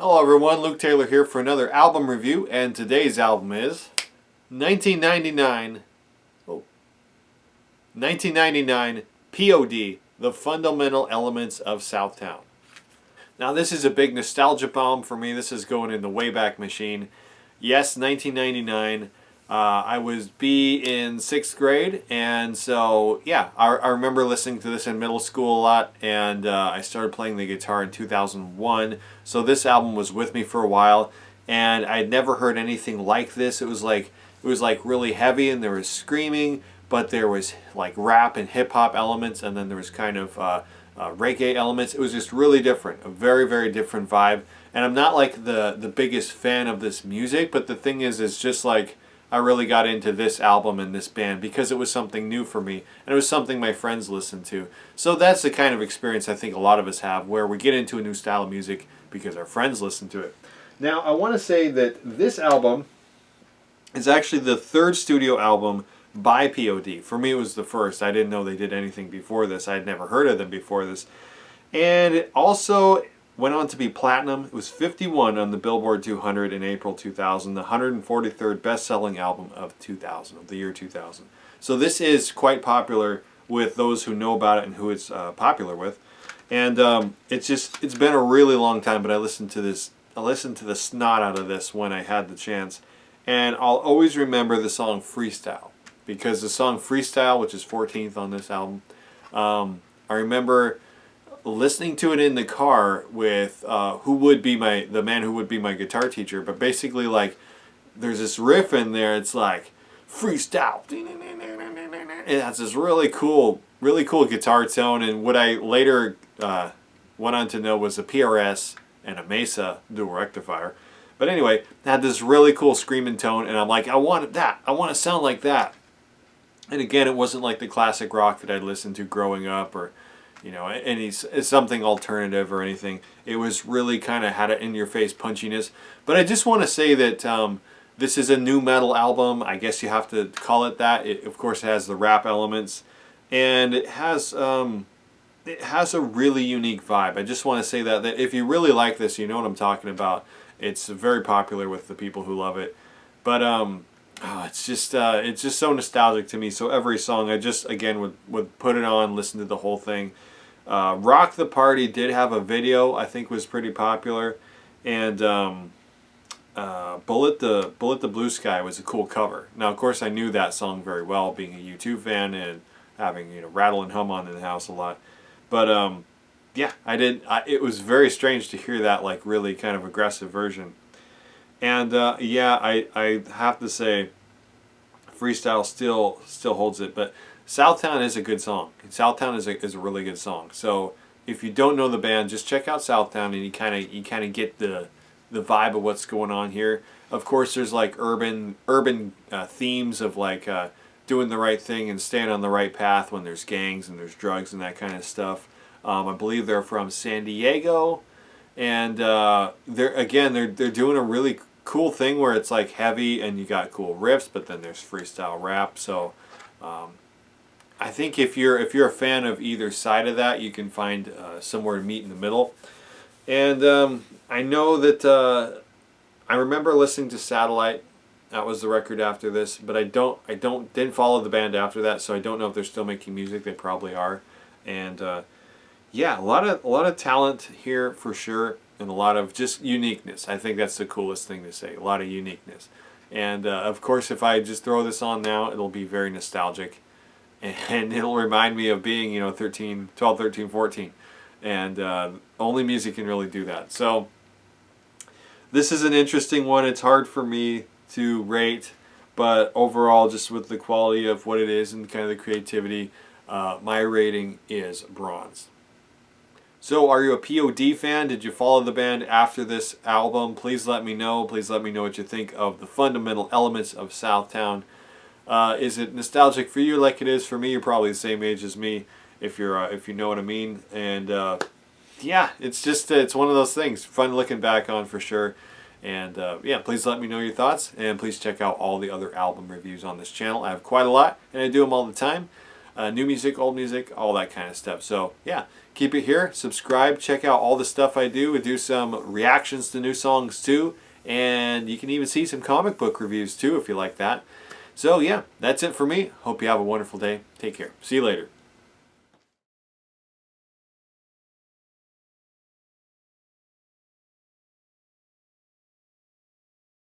Hello everyone, Luke Taylor here for another album review, and today's album is 1999, 1999 P.O.D, The Fundamental Elements of Southtown. Now this is a big nostalgia bomb for me. This is going in the Wayback Machine. Yes, 1999. I was in 6th grade, and so yeah, I remember listening to this in middle school a lot, and I started playing the guitar in 2001, so this album was with me for a while, and I'd never heard anything like this. It was like really heavy, and there was screaming, but there was like rap and hip-hop elements, and then there was kind of reggae elements. It was just really different, a very, very different vibe, and I'm not like the biggest fan of this music, but the thing is, it's just like I really got into this album and this band because it was something new for me, and it was something my friends listened to. So that's the kind of experience I think a lot of us have, where we get into a new style of music because our friends listen to it. Now, I want to say that this album is actually the third studio album by P.O.D. For me, it was the first. I didn't know they did anything before this. I had never heard of them before this. And it also went on to be platinum. It was 51 on the Billboard 200 in April 2000, the 143rd best-selling album of the year 2000. So this is quite popular with those who know about it and who it's popular with. And it's been a really long time, but I listened to the snot out of this when I had the chance. And I'll always remember the song Freestyle, because the song Freestyle, which is 14th on this album, I remember listening to it in the car with the man who would be my guitar teacher. But basically, like, there's this riff in there. It's like freestyle. It has this really cool guitar tone. And what I later went on to know was a PRS and a Mesa dual rectifier. But anyway, it had this really cool screaming tone, and I'm like, I want that. I want to sound like that. And again, it wasn't like the classic rock that I'd listened to growing up, or it's something alternative or anything. It was really kind of had an in-your-face punchiness. But I just want to say that this is a new metal album. I guess you have to call it that. It, of course, has the rap elements, and it has a really unique vibe. I just want to say that if you really like this, you know what I'm talking about. It's very popular with the people who love it. But it's just so nostalgic to me. So every song, I just again would put it on, listen to the whole thing. Rock the Party did have a video, I think was pretty popular, and Bullet the Blue Sky was a cool cover. Now, of course, I knew that song very well, being a U2 fan and having Rattle and Hum on in the house a lot. But yeah, it was very strange to hear that like really kind of aggressive version. And yeah, I have to say, Freestyle still holds it. But Southtown is a good song. Southtown is a really good song. So if you don't know the band, just check out Southtown, and you kind of get the vibe of what's going on here. Of course, there's like urban themes of like doing the right thing and staying on the right path when there's gangs and there's drugs and that kind of stuff. I believe they're from San Diego, and they're doing a really cool thing where it's like heavy and you got cool riffs, but then there's freestyle rap. So I think if you're a fan of either side of that, you can find somewhere to meet in the middle. And I know that I remember listening to Satellite. That was the record after this, but I didn't follow the band after that, so I don't know if they're still making music. They probably are. And yeah, a lot of talent here for sure, and a lot of just uniqueness. I think that's the coolest thing to say. A lot of uniqueness. And of course, if I just throw this on now, it'll be very nostalgic, and it'll remind me of being 12, 13, 14, and only music can really do that. So this is an interesting one. It's hard for me to rate, but overall, just with the quality of what it is and kind of the creativity, my rating is bronze. So are you a P.O.D. fan? Did you follow the band after this album? Please let me know. Please let me know what you think of the Fundamental Elements of Southtown. Is it nostalgic for you like it is for me? You're probably the same age as me, if you know what I mean. And yeah, it's one of those things. Fun looking back on for sure. And yeah, please let me know your thoughts, and please check out all the other album reviews on this channel. I have quite a lot, and I do them all the time. new music, old music, all that kind of stuff. So yeah, keep it here, subscribe, check out all the stuff I do. We do some reactions to new songs too, and you can even see some comic book reviews too if you like that. So yeah, that's it for me. Hope you have a wonderful day. Take care. See you later.